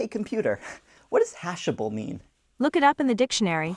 Hey computer, what does hashable mean? Look it up in the dictionary.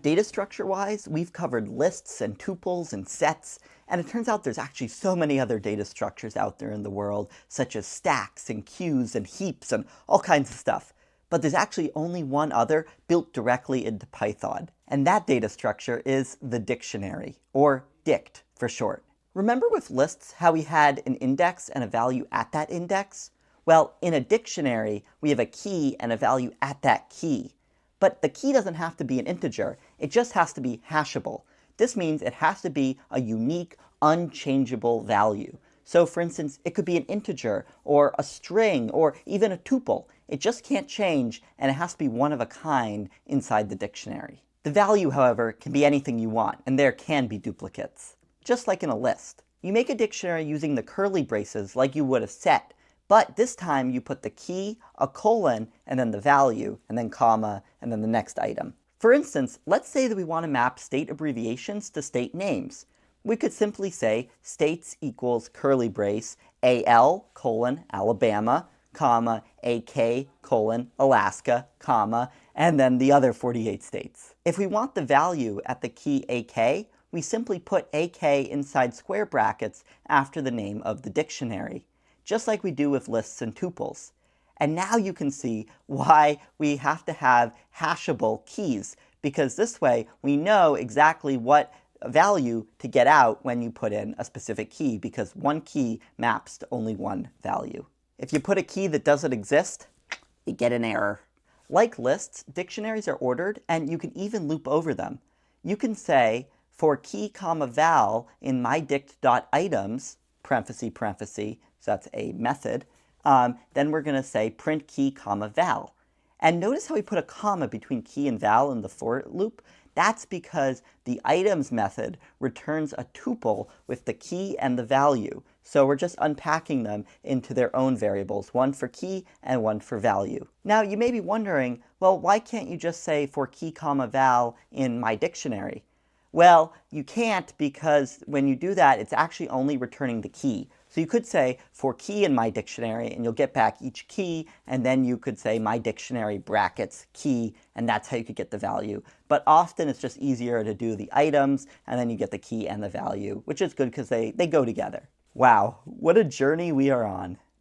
Data structure-wise, we've covered lists and tuples and sets, and it turns out there's actually so many other data structures out there in the world, such as stacks and queues and heaps and all kinds of stuff. But there's actually only one other built directly into Python, and that data structure is the dictionary, or dict for short. Remember with lists how we had an index and a value at that index? Well, in a dictionary, we have a key and a value at that key. But the key doesn't have to be an integer, it just has to be hashable. This means it has to be a unique, unchangeable value. So for instance, it could be an integer, or a string, or even a tuple. It just can't change, and it has to be one of a kind inside the dictionary. The value, however, can be anything you want, and there can be duplicates. Just like in a list. You make a dictionary using the curly braces like you would a set, but this time you put the key, a colon, and then the value, and then comma, and then the next item. For instance, let's say that we want to map state abbreviations to state names. We could simply say states equals curly brace AL colon Alabama, comma AK colon Alaska, comma, and then the other 48 states. If we want the value at the key AK, we simply put AK inside square brackets after the name of the dictionary, just like we do with lists and tuples. And now you can see why we have to have hashable keys, because this way we know exactly what value to get out when you put in a specific key, because one key maps to only one value. If you put a key that doesn't exist, you get an error. Like lists, dictionaries are ordered, and you can even loop over them. You can say, for key comma val in mydict.items, parenthesis, parenthesis, so that's a method, then we're going to say print key comma val. And notice how we put a comma between key and val in the for loop? That's because the items method returns a tuple with the key and the value. So we're just unpacking them into their own variables, one for key and one for value. Now you may be wondering, well, why can't you just say for key comma val in my dictionary? Well, you can't, because when you do that, it's actually only returning the key. So you could say for key in my dictionary, and you'll get back each key, and then you could say my dictionary brackets key, and that's how you could get the value. But often it's just easier to do the items, and then you get the key and the value, which is good because they go together. Wow, what a journey we are on.